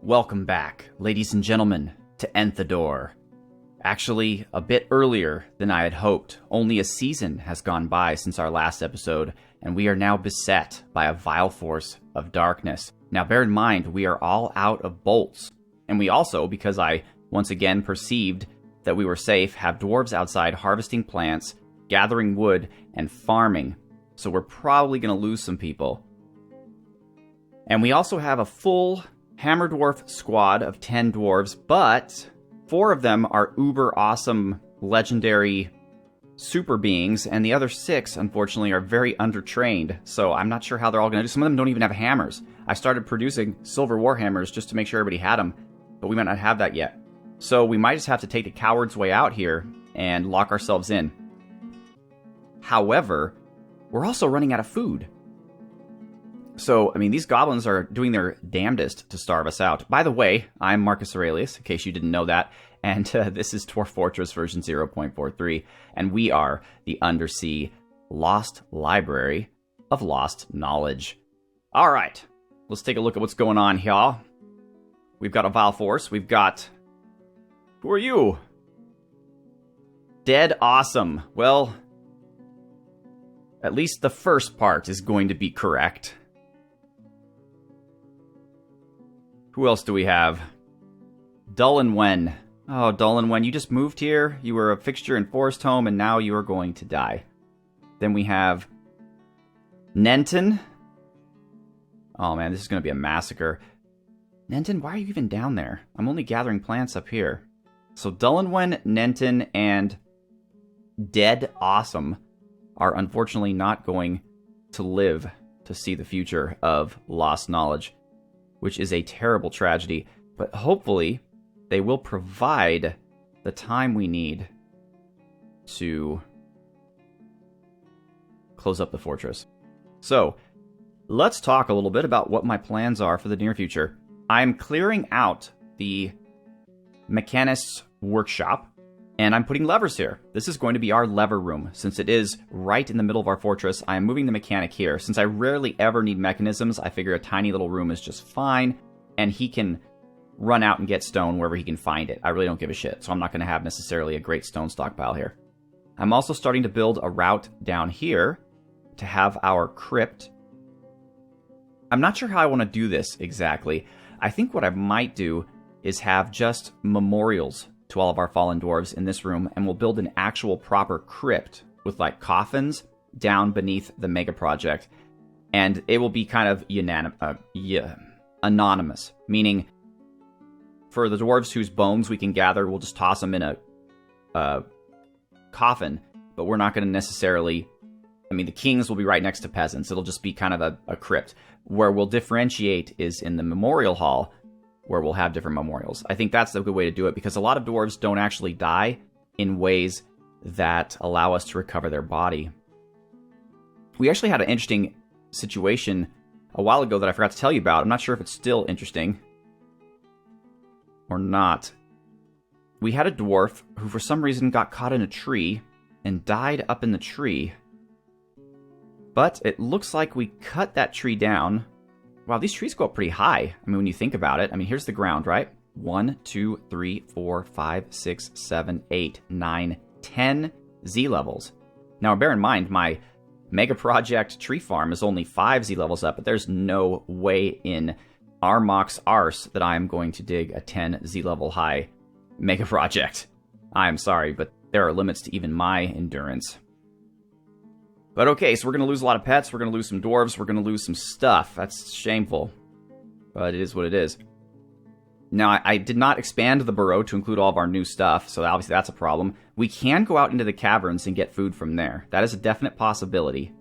Welcome back, ladies and gentlemen, to Enthador. Actually, a bit earlier than I had hoped. Only a season has gone by since our last episode, and we are now beset by a vile force of darkness. Now bear in mind, we are all out of bolts. And we also, because I once again perceived that we were safe, have dwarves outside harvesting plants, gathering wood, and farming. So we're probably going to lose some people. And we also have a full Hammer Dwarf squad of 10 dwarves, but 4 of them are uber awesome legendary super beings, and the other 6, unfortunately, are very undertrained, so I'm not sure how they're all going to do. Some of them don't even have hammers. I started producing silver warhammers just to make sure everybody had them, but we might not have that yet. So we might just have to take the coward's way out here and lock ourselves in. However, we're also running out of food. So, I mean, these goblins are doing their damnedest to starve us out. By the way, I'm Marcus Aurelius, in case you didn't know that, and this is Dwarf Fortress version 0.43, and we are the undersea lost library of Lostknowledge. All right, let's take a look at what's going on here. We've got a vile force. We've got... Who are you? Dead awesome. Well, at least the first part is going to be correct. Who else do we have? Dulinnwenn. Oh, Dulinnwenn, you just moved here. You were a fixture in Forest Home, and now you are going to die. Then we have Nenton. Oh man, this is going to be a massacre. Nenton, why are you even down there? I'm only gathering plants up here. So Dulinnwenn, Nenton, and Dead Awesome are unfortunately not going to live to see the future of Lostknowledge, which is a terrible tragedy, but hopefully they will provide the time we need to close up the fortress. So, let's talk a little bit about what my plans are for the near future. I'm clearing out the mechanist's workshop, and I'm putting levers here. This is going to be our lever room. Since it is right in the middle of our fortress, I am moving the mechanic here. Since I rarely ever need mechanisms, I figure a tiny little room is just fine, and he can run out and get stone wherever he can find it. I really don't give a shit, so I'm not going to have necessarily a great stone stockpile here. I'm also starting to build a route down here to have our crypt. I'm not sure how I want to do this exactly. I think what I might do is have just memorials to all of our fallen dwarves in this room, and we'll build an actual proper crypt with like coffins down beneath the mega project, and it will be kind of anonymous, meaning for the dwarves whose bones we can gather, we'll just toss them in a coffin, but we're not going to necessarily... I mean, the kings will be right next to peasants. It'll just be kind of a crypt. Where we'll differentiate is in the memorial hall, where we'll have different memorials. I think that's a good way to do it, because a lot of dwarves don't actually die in ways that allow us to recover their body. We actually had an interesting situation a while ago that I forgot to tell you about. I'm not sure if it's still interesting or not. We had a dwarf who for some reason got caught in a tree and died up in the tree. But it looks like we cut that tree down. Wow, these trees go up pretty high. I mean, when you think about it. I mean, here's the ground, right? 1, 2, 3, 4, 5, 6, 7, 8, 9, 10 Z levels. Now, bear in mind, my mega project tree farm is only 5 Z levels up, but there's no way in Armok's arse that I'm going to dig a 10 Z level high mega project. I'm sorry, but there are limits to even my endurance. But okay, so we're going to lose a lot of pets, we're going to lose some dwarves, we're going to lose some stuff. That's shameful, but it is what it is. Now, I did not expand the burrow to include all of our new stuff, so obviously that's a problem. We can go out into the caverns and get food from there. That is a definite possibility.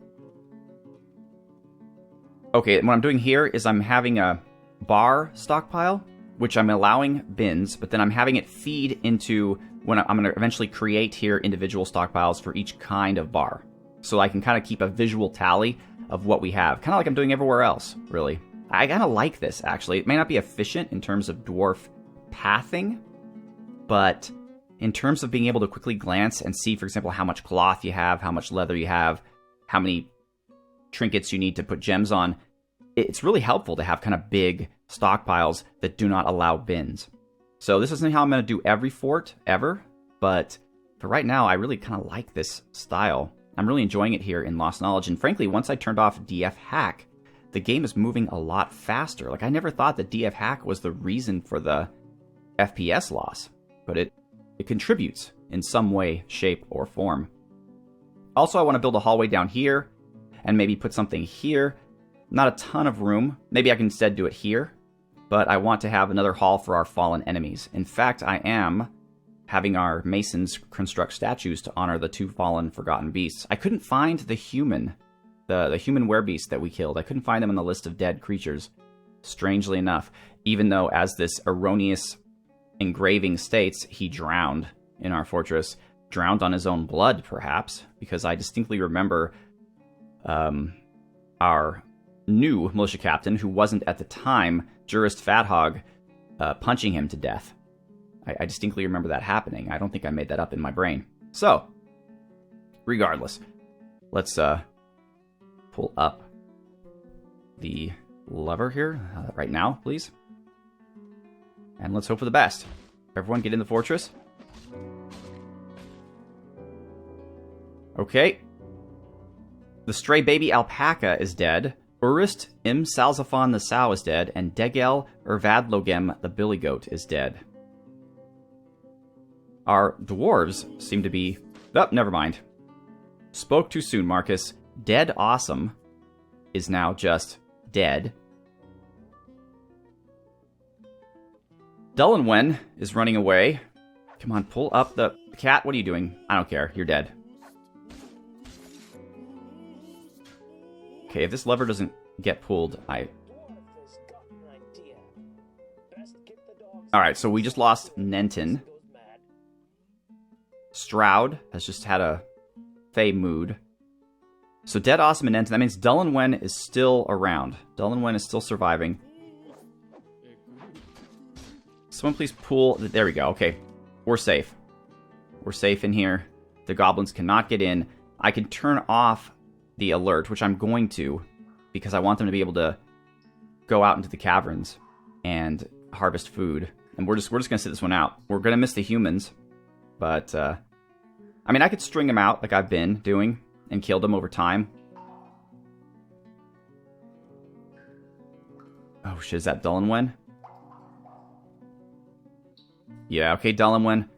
Okay, what I'm doing here is I'm having a bar stockpile, which I'm allowing bins, but then I'm having it feed into when I'm going to eventually create here individual stockpiles for each kind of bar. So I can kind of keep a visual tally of what we have. Kind of like I'm doing everywhere else, really. I kind of like this, actually. It may not be efficient in terms of dwarf pathing, but in terms of being able to quickly glance and see, for example, how much cloth you have, how much leather you have, how many trinkets you need to put gems on, it's really helpful to have kind of big stockpiles that do not allow bins. So this isn't how I'm going to do every fort ever, but for right now, I really kind of like this style. I'm really enjoying it here in Lost Knowledge, and frankly, once I turned off DF hack, the game is moving a lot faster. Like, I never thought that DF hack was the reason for the FPS loss, but it contributes in some way, shape, or form. Also, I want to build a hallway down here, and maybe put something here. Not a ton of room. Maybe I can instead do it here, but I want to have another hall for our fallen enemies. In fact, I am having our masons construct statues to honor the 2 fallen forgotten beasts. I couldn't find the human, the human werebeast that we killed. I couldn't find them on the list of dead creatures, strangely enough, even though, as this erroneous engraving states, he drowned in our fortress. Drowned on his own blood, perhaps, because I distinctly remember our new militia captain, who wasn't at the time Jurist Fathog, punching him to death. I distinctly remember that happening. I don't think I made that up in my brain. So, regardless, let's pull up the lever here right now, please. And let's hope for the best. Everyone get in the fortress. Okay. The stray baby alpaca is dead. Urist Im Salzafon the sow is dead. And Degel Ervadlogem the billy goat is dead. Our dwarves seem to be... Oh, never mind. Spoke too soon, Marcus. Dead Awesome is now just dead. Dulinnwenn is running away. Come on, pull up the... Cat, what are you doing? I don't care. You're dead. Okay, if this lever doesn't get pulled, Alright, so we just lost Nenton. Stroud has just had a Fey mood. So Dead Awesome and Nenton, that means Dulinnwenn is still around. Dulinnwenn is still surviving. Someone please pull... There we go, okay. We're safe. We're safe in here. The goblins cannot get in. I can turn off the alert, which I'm going to, because I want them to be able to go out into the caverns and harvest food. And we're just going to sit this one out. We're going to miss the humans, but I mean, I could string them out like I've been doing and kill them over time. Oh shit, is that Dulinnwenn? Yeah, okay, Dulinnwenn.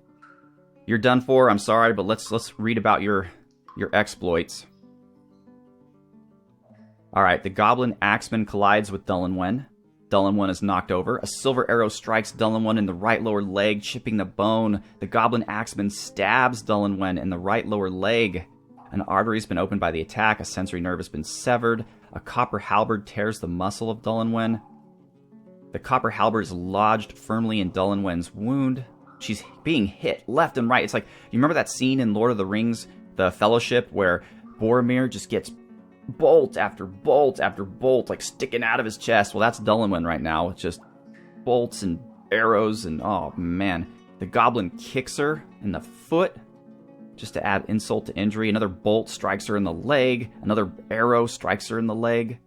You're done for. I'm sorry, but let's read about your exploits. Alright, the goblin axeman collides with Dulinnwenn. Dulinnwenn is knocked over. A silver arrow strikes Dulinnwenn in the right lower leg, chipping the bone. The goblin axeman stabs Dulinnwenn in the right lower leg. An artery has been opened by the attack. A sensory nerve has been severed. A copper halberd tears the muscle of Dulinnwenn. The copper halberd is lodged firmly in Dulinnwenn's wound. She's being hit left and right. It's like, you remember that scene in Lord of the Rings, the Fellowship, where Boromir just gets bolt after bolt after bolt, like sticking out of his chest? Well, that's Dulinnwenn right now. It's just bolts and arrows and, oh man. The goblin kicks her in the foot, just to add insult to injury. Another bolt strikes her in the leg. Another arrow strikes her in the leg.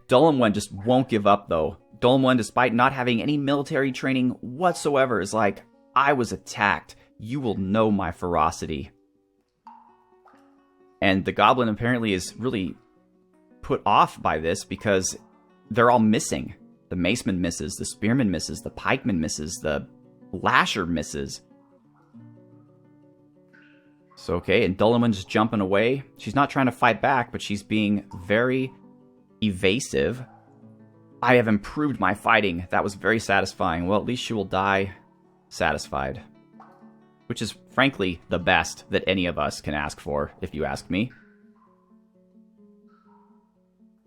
Dulinnwenn just won't give up, though. Dulinnwenn, despite not having any military training whatsoever, is like, I was attacked. You will know my ferocity. And the goblin apparently is really put off by this because they're all missing. The maceman misses, the spearman misses, the pikeman misses, the lasher misses. So, okay, and Dulinnwenn's jumping away. She's not trying to fight back, but she's being very evasive. I have improved my fighting. That was very satisfying. Well, at least she will die satisfied. Which is, frankly, the best that any of us can ask for, if you ask me.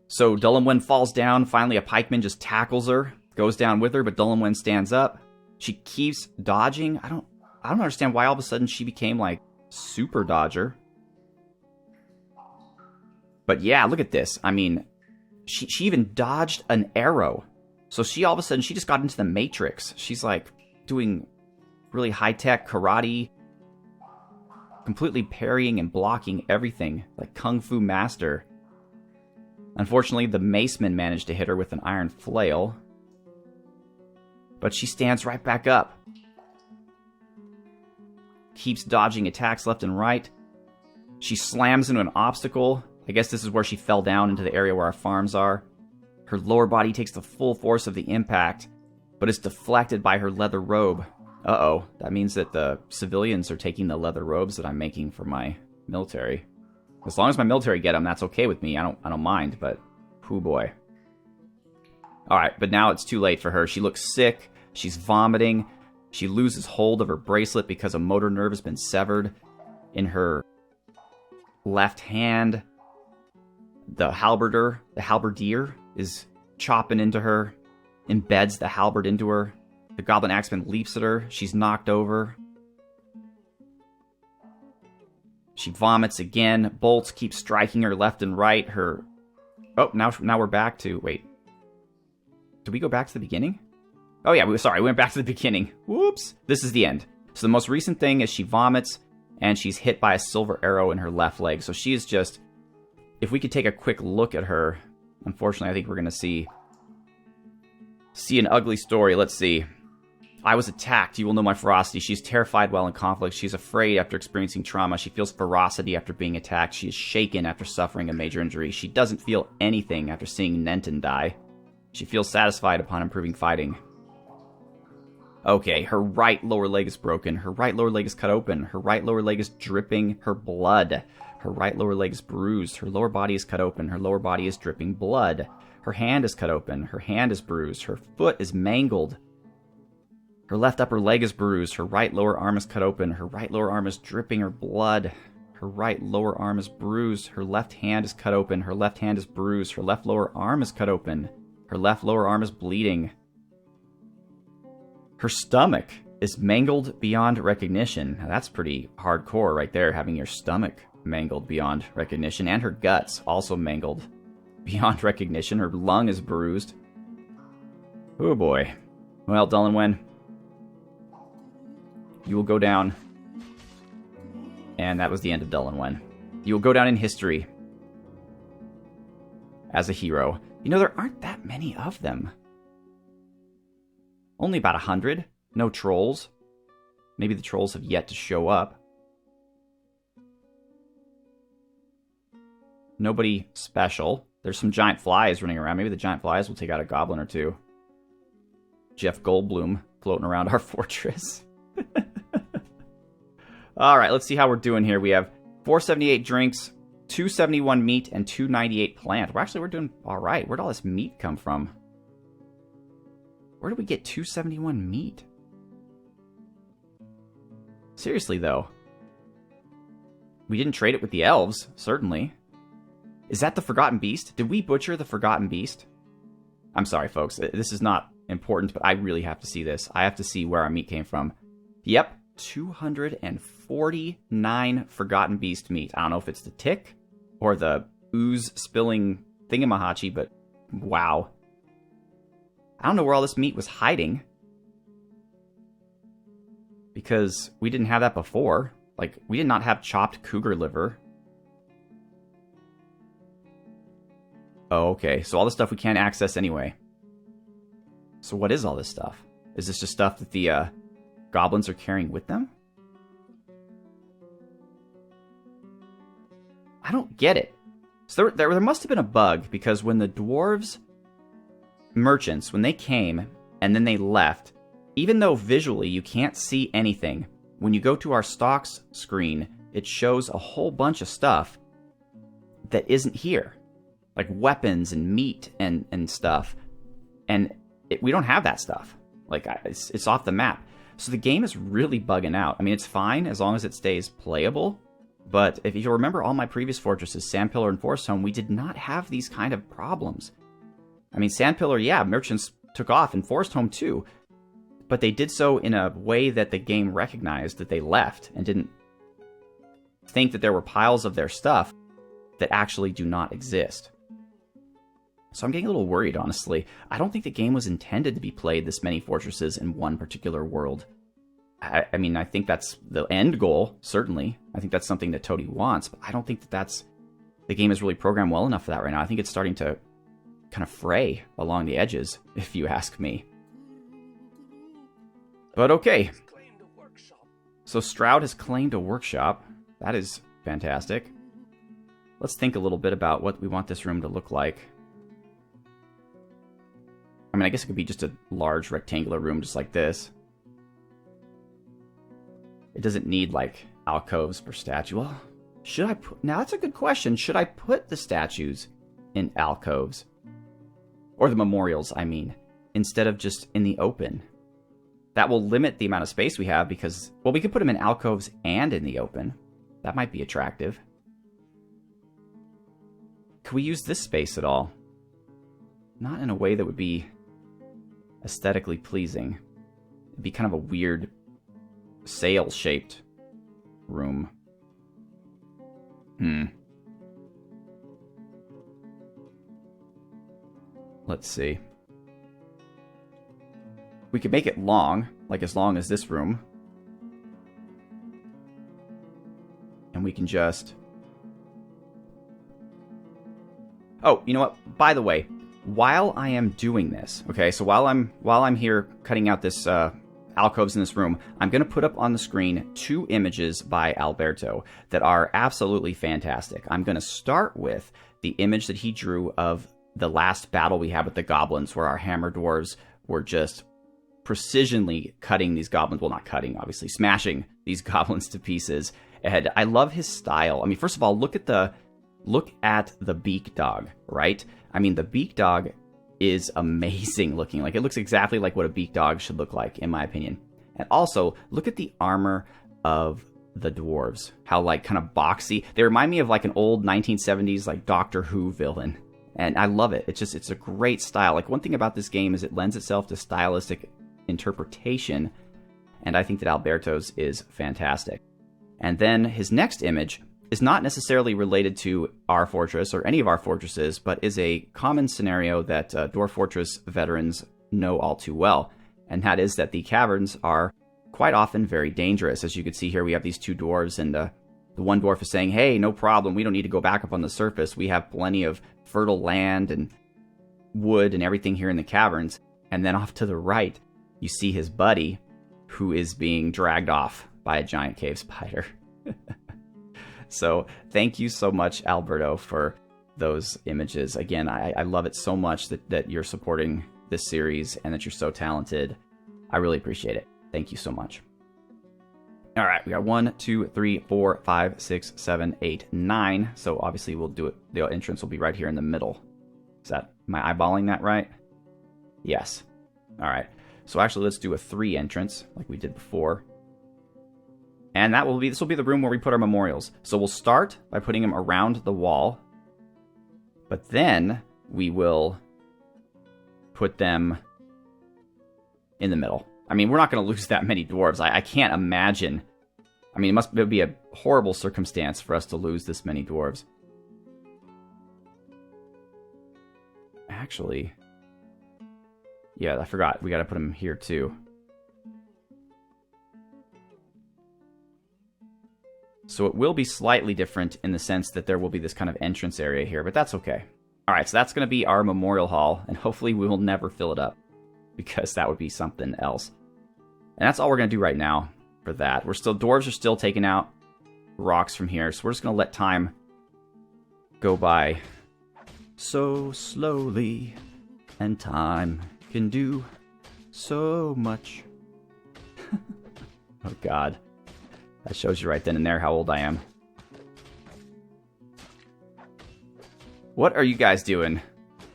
So Dulinnwenn falls down. Finally, a pikeman just tackles her, goes down with her, but Dulinnwenn stands up. She keeps dodging. I don't understand why all of a sudden she became, like, super dodger. But yeah, look at this. I mean, she even dodged an arrow. So she all of a sudden, she just got into the Matrix. She's, like, doing really high-tech karate. completely parrying and blocking everything, like Kung Fu Master. Unfortunately, the maceman managed to hit her with an iron flail, but she stands right back up. Keeps dodging attacks left and right. She slams into an obstacle. I guess this is where she fell down into the area where our farms are. Her lower body takes the full force of the impact, but is deflected by her leather robe. Uh-oh, that means that the civilians are taking the leather robes that I'm making for my military. As long as my military get them, that's okay with me. I don't mind, but hoo boy. Alright, but now it's too late for her. She looks sick. She's vomiting. She loses hold of her bracelet because a motor nerve has been severed in her left hand. The halberdier, is chopping into her, embeds the halberd into her. The goblin axeman leaps at her. She's knocked over. She vomits again. Bolts keep striking her left and right. Oh, now we're back to... Wait. Did we go back to the beginning? Oh yeah, we went back to the beginning. Whoops. This is the end. So the most recent thing is she vomits, and she's hit by a silver arrow in her left leg. So she is just... If we could take a quick look at her... Unfortunately, I think we're going to see an ugly story. Let's see. I was attacked. You will know my ferocity. She's terrified while in conflict. She's afraid after experiencing trauma. She feels ferocity after being attacked. She is shaken after suffering a major injury. She doesn't feel anything after seeing Nenton die. She feels satisfied upon improving fighting. Okay, her right lower leg is broken. Her right lower leg is cut open. Her right lower leg is dripping her blood. Her right lower leg is bruised. Her lower body is cut open. Her lower body is dripping blood. Her hand is cut open. Her hand is bruised. Her foot is mangled. Her left upper leg is bruised. Her right lower arm is cut open. Her right lower arm is dripping her blood. Her right lower arm is bruised. Her left hand is cut open. Her left hand is bruised. Her left lower arm is cut open. Her left lower arm is bleeding. Her stomach is mangled beyond recognition. Now, that's pretty hardcore right there, having your stomach mangled beyond recognition. And her guts also mangled beyond recognition. Her lung is bruised. Oh boy. Well, Dulinnwenn, you will go down. And that was the end of Dulinnwenn. You will go down in history as a hero. You know, there aren't that many of them. Only about 100. No trolls. Maybe the trolls have yet to show up. Nobody special. There's some giant flies running around. Maybe the giant flies will take out a goblin or two. Jeff Goldblum floating around our fortress. Alright, let's see how we're doing here. We have 478 drinks, 271 meat, and 298 plant. We're doing alright. Where'd all this meat come from? Where did we get 271 meat? Seriously, though. We didn't trade it with the elves, certainly. Is that the Forgotten Beast? Did we butcher the Forgotten Beast? I'm sorry, folks. This is not important, but I really have to see this. I have to see where our meat came from. Yep, 249 Forgotten Beast meat. I don't know if it's the tick or the ooze-spilling thingamahachi, but wow. I don't know where all this meat was hiding. Because we didn't have that before. Like, we did not have chopped cougar liver. Oh, okay. So all the stuff we can't access anyway. So what is all this stuff? Is this just stuff that the goblins are carrying with them? I don't get it. So there must have been a bug, because when the dwarves merchants, when they came and then they left, even though visually you can't see anything, when you go to our stocks screen, it shows a whole bunch of stuff that isn't here. Like weapons and meat and stuff. And we don't have that stuff. Like, it's off the map. So the game is really bugging out. I mean, it's fine as long as it stays playable. But if you remember all my previous fortresses, Sandpillar and Forest Home, we did not have these kind of problems. I mean, Sandpillar, yeah, merchants took off, and Forest Home too. But they did so in a way that the game recognized that they left and didn't think that there were piles of their stuff that actually do not exist. So I'm getting a little worried, honestly. I don't think the game was intended to be played this many fortresses in one particular world. I mean, I think that's the end goal, certainly. I think that's something that Toady wants, but I don't think that the game is really programmed well enough for that right now. I think it's starting to kind of fray along the edges, if you ask me. But okay. So Stroud has claimed a workshop. That is fantastic. Let's think a little bit about what we want this room to look like. I mean, I guess it could be just a large rectangular room just like this. It doesn't need, like, alcoves per statue. Well, should I put... Now, that's a good question. Should I put the statues in alcoves? Or the memorials, I mean, instead of just in the open? That will limit the amount of space we have because... Well, we could put them in alcoves and in the open. That might be attractive. Could we use this space at all? Not in a way that would be aesthetically pleasing. It'd be kind of a weird sail-shaped room. Let's see. We could make it long, like as long as this room. And we can just... Oh, you know what? By the way, while I am doing this, okay, so while I'm here cutting out this alcoves in this room, I'm going to put up on the screen 2 images by Alberto that are absolutely fantastic. I'm going to start with the image that he drew of the last battle we had with the goblins, where our hammer dwarves were just precisionally cutting these goblins. Well, not cutting, obviously, smashing these goblins to pieces. And I love his style. I mean, first of all, look at the beak dog, right? I mean, the beak dog is amazing looking. Like, it looks exactly like what a beak dog should look like, in my opinion. And also, look at the armor of the dwarves. How, like, kind of boxy. They remind me of, like, an old 1970s, like, Doctor Who villain. And I love it. It's a great style. Like, one thing about this game is it lends itself to stylistic interpretation. And I think that Alberto's is fantastic. And then his next image is not necessarily related to our fortress or any of our fortresses, but is a common scenario that Dwarf Fortress veterans know all too well. And that is that the caverns are quite often very dangerous. As you can see here, we have these 2 dwarves, and the one dwarf is saying, hey, no problem, we don't need to go back up on the surface. We have plenty of fertile land and wood and everything here in the caverns. And then off to the right, you see his buddy, who is being dragged off by a giant cave spider. So thank you so much, Alberto, for those images. Again, I love it so much that you're supporting this series and that you're so talented. I really appreciate it. Thank you so much. All right, we got 1, 2, 3, 4, 5, 6, 7, 8, 9. So obviously we'll do it. The entrance will be right here in the middle. Am I eyeballing that right? Yes. All right. So actually, let's do a 3 entrance like we did before. And this will be the room where we put our memorials. So we'll start by putting them around the wall. But then we will put them in the middle. I mean, we're not going to lose that many dwarves. I can't imagine. I mean, it would be a horrible circumstance for us to lose this many dwarves. Actually, yeah, I forgot. We got to put them here too. So it will be slightly different in the sense that there will be this kind of entrance area here, but that's okay. All right, so that's going to be our memorial hall, and hopefully we will never fill it up, because that would be something else. And that's all we're going to do right now for that. Dwarves are still taking out rocks from here, so we're just going to let time go by so slowly, and time can do so much. Oh, God. That shows you right then and there how old I am. What are you guys doing?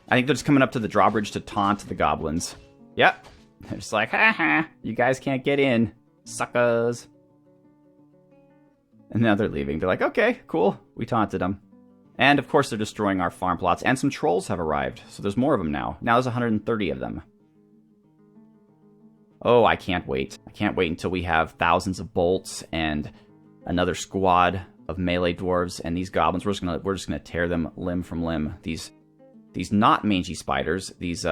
I think they're just coming up to the drawbridge to taunt the goblins. Yep. They're just like, ha, you guys can't get in, suckers. And now they're leaving. They're like, okay, cool. We taunted them. And, of course, they're destroying our farm plots. And some trolls have arrived. So there's more of them now. Now there's 130 of them. Oh, I can't wait. I can't wait until we have thousands of bolts and another squad of melee dwarves and these goblins. We're just gonna tear them limb from limb. These not mangy spiders. These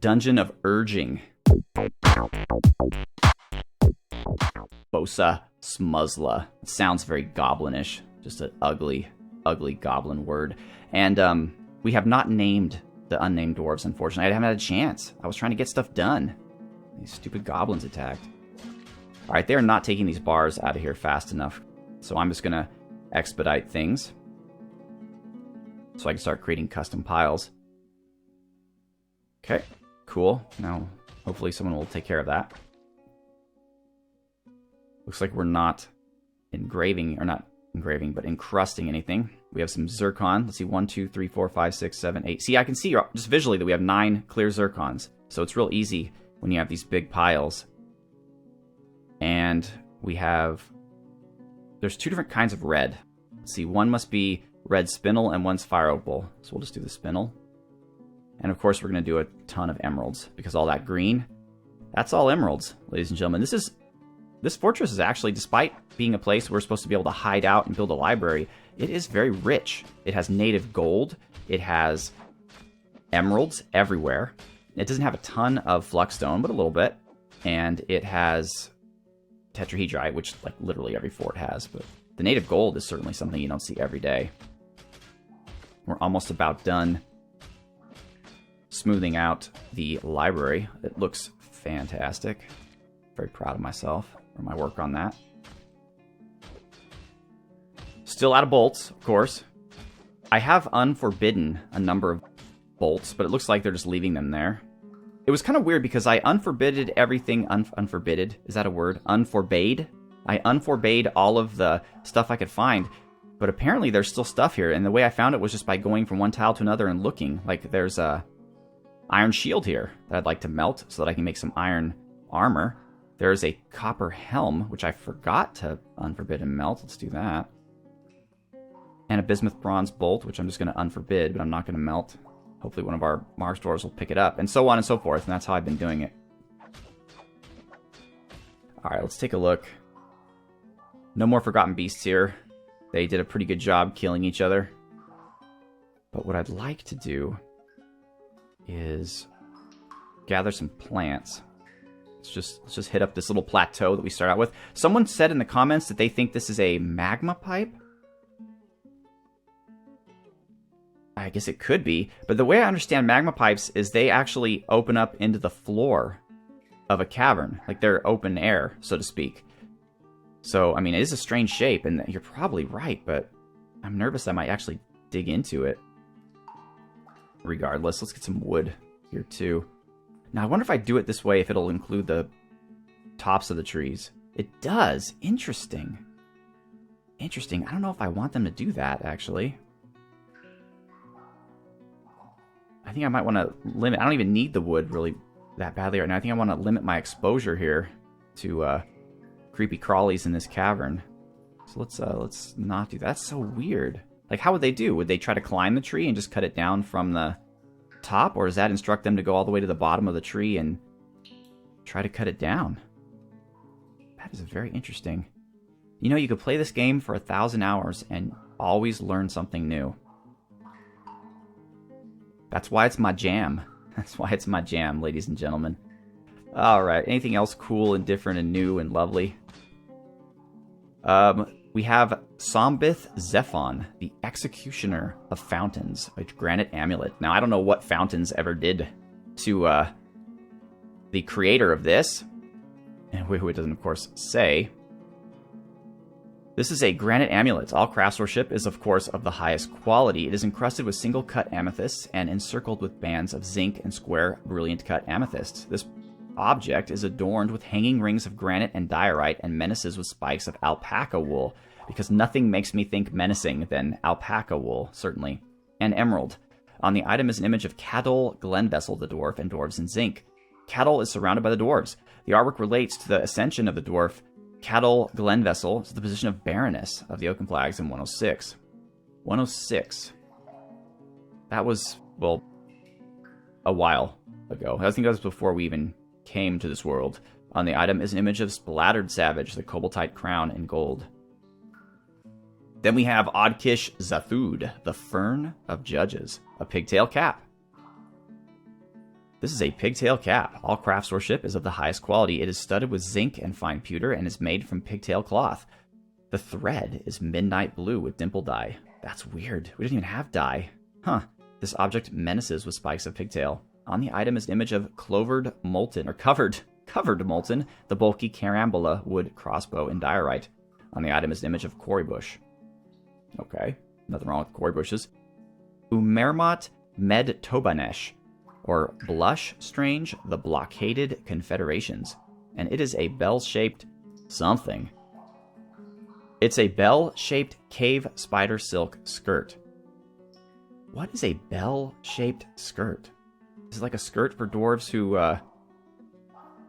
Dungeon of Urging. Bosa. Smuzla. It sounds very goblinish. Just an ugly, ugly goblin word. And we have not named the unnamed dwarves, unfortunately. I haven't had a chance. I was trying to get stuff done. These stupid goblins attacked. Alright, they're not taking these bars out of here fast enough. So I'm just going to expedite things. So I can start creating custom piles. Okay, cool. Now, hopefully someone will take care of that. Looks like we're not engraving, or not engraving, but encrusting anything. We have some zircon. Let's see, 1, 2, 3, 4, 5, 6, 7, 8. See, I can see just visually that we have 9 clear zircons. So it's real easy when you have these big piles. And we have... There's 2 different kinds of red. Let's see, one must be red spinel and one's fire opal. So we'll just do the spinel. And of course we're going to do a ton of emeralds, because all that green, that's all emeralds, ladies and gentlemen. This fortress is actually, despite being a place where we're supposed to be able to hide out and build a library, it is very rich. It has native gold. It has emeralds everywhere. It doesn't have a ton of fluxstone, but a little bit. And it has tetrahedrite, which like literally every fort has. But the native gold is certainly something you don't see every day. We're almost about done smoothing out the library. It looks fantastic. Very proud of myself for my work on that. Still out of bolts, of course. I have unforbidden a number of bolts, but it looks like they're just leaving them there. It was kind of weird because I unforbidded everything. Unforbidded? Is that a word? Unforbade? I unforbade all of the stuff I could find, but apparently there's still stuff here, and the way I found it was just by going from one tile to another and looking. Like, there's a iron shield here that I'd like to melt so that I can make some iron armor. There's a copper helm, which I forgot to unforbid and melt. Let's do that. And a bismuth bronze bolt, which I'm just going to unforbid, but I'm not going to melt. Hopefully one of our Mars dwarves will pick it up, and so on and so forth, and that's how I've been doing it. Alright, let's take a look. No more forgotten beasts here. They did a pretty good job killing each other. But what I'd like to do is gather some plants. Let's just hit up this little plateau that we start out with. Someone said in the comments that they think this is a magma pipe. I guess it could be, but the way I understand magma pipes is they actually open up into the floor of a cavern, like they're open air, so to speak. So, I mean, it is a strange shape, and you're probably right, but I'm nervous I might actually dig into it. Regardless, let's get some wood here too. Now, I wonder if I do it this way, if it'll include the tops of the trees. It does. Interesting. Interesting. I don't know if I want them to do that, actually. I think I might want to limit... I don't even need the wood really that badly right now. I think I want to limit my exposure here to creepy crawlies in this cavern. So let's not do that. That's so weird. Like, how would they do? Would they try to climb the tree and just cut it down from the top? Or does that instruct them to go all the way to the bottom of the tree and try to cut it down? That is very interesting. You know, you could play this game for 1,000 hours and always learn something new. That's why it's my jam. That's why it's my jam, ladies and gentlemen. Alright, anything else cool and different and new and lovely? We have Sombith Zephon, the Executioner of Fountains, a granite amulet. Now, I don't know what Fountains ever did to the creator of this, and who it doesn't, of course, say. This is a granite amulet. All craftsmanship is, of course, of the highest quality. It is encrusted with single-cut amethysts and encircled with bands of zinc and square brilliant-cut amethysts. This object is adorned with hanging rings of granite and diorite and menaces with spikes of alpaca wool, because nothing makes me think menacing than alpaca wool, certainly. And emerald. On the item is an image of Cadol Glenvessel the dwarf and dwarves in zinc. Cadol is surrounded by the dwarves. The artwork relates to the ascension of the dwarf Cadol Glenvessel to the position of Baroness of the Oaken Flags in 106. 106. That was, well, a while ago. I think that was before we even came to this world. On the item is an image of Splattered Savage, the Koboldite crown in gold. Then we have Oddkish Zathud, the Fern of Judges, a pigtail cap. This is a pigtail cap. All craft store ship is of the highest quality. It is studded with zinc and fine pewter and is made from pigtail cloth. The thread is midnight blue with dimple dye. That's weird. We didn't even have dye. Huh. This object menaces with spikes of pigtail. On the item is an image of covered molten, the bulky carambola wood crossbow in diorite. On the item is an image of quarry bush. Okay, nothing wrong with quarry bushes. Umermot Med Tobanesh, or Blush Strange, the Blockaded Confederations. And it is a bell-shaped something. It's a bell-shaped cave spider silk skirt. What is a bell-shaped skirt? Is it like a skirt for dwarves who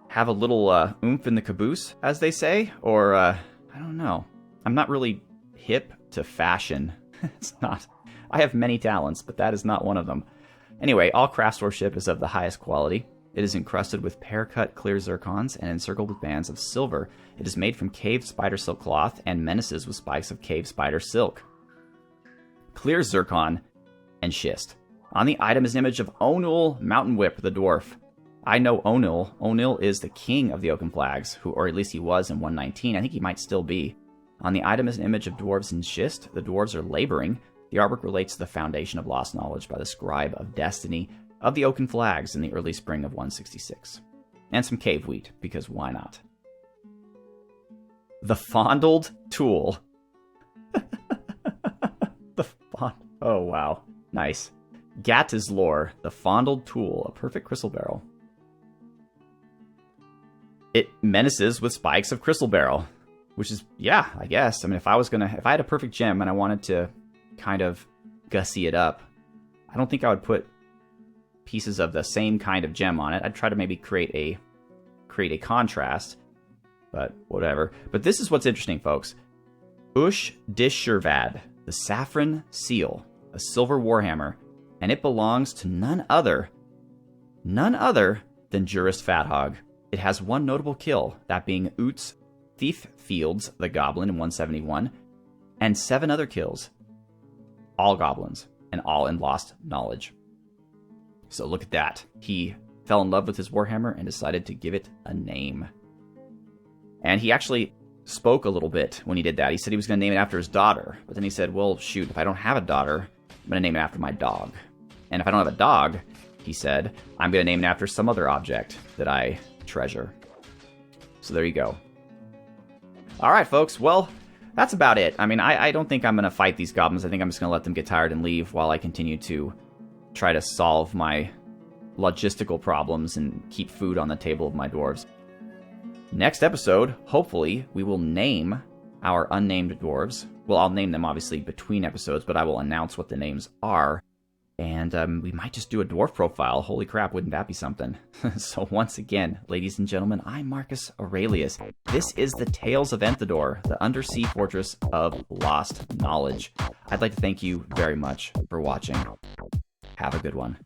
have a little oomph in the caboose, as they say? Or, I don't know. I'm not really hip to fashion. It's not. I have many talents, but that is not one of them. Anyway, all craft store ship is of the highest quality. It is encrusted with pear-cut clear zircons and encircled with bands of silver. It is made from cave spider silk cloth and menaces with spikes of cave spider silk. Clear zircon and schist. On the item is an image of Onul Mountain Whip, the dwarf. I know Onul. Onul is the king of the Oaken Flags, or at least he was in 119. I think he might still be. On the item is an image of dwarves in schist. The dwarves are laboring. The artwork relates to the foundation of lost knowledge by the scribe of destiny of the Oaken Flags in the early spring of 166. And some cave wheat, because why not? The Fondled Tool. Oh, wow. Nice. Gatta's Lore, the Fondled Tool, a perfect crystal barrel. It menaces with spikes of crystal barrel, which is, yeah, I guess. I mean, if I had a perfect gem and I wanted to kind of gussy it up, I don't think I would put pieces of the same kind of gem on it. I'd try to maybe create a contrast, but whatever. But this is what's interesting, folks. Ush Dishirvad, the Saffron Seal, a silver warhammer, and it belongs to none other than Jurist Fathog. It has one notable kill, that being Oots Thief Fields, the goblin in 171, and 7 other kills, all goblins, and all in Lost Knowledge. So look at that. He fell in love with his warhammer and decided to give it a name. And he actually spoke a little bit when he did that. He said he was going to name it after his daughter, but then he said, well, shoot, if I don't have a daughter, I'm going to name it after my dog. And if I don't have a dog, he said, I'm going to name it after some other object that I treasure. So there you go. All right, folks. Well, that's about it. I mean, I don't think I'm going to fight these goblins. I think I'm just going to let them get tired and leave while I continue to try to solve my logistical problems and keep food on the table of my dwarves. Next episode, hopefully, we will name our unnamed dwarves. Well, I'll name them, obviously, between episodes, but I will announce what the names are. And we might just do a dwarf profile. Holy crap, wouldn't that be something? So once again, ladies and gentlemen, I'm Marcus Aurelius. This is the Tales of Enthador, the undersea fortress of lost knowledge. I'd like to thank you very much for watching. Have a good one.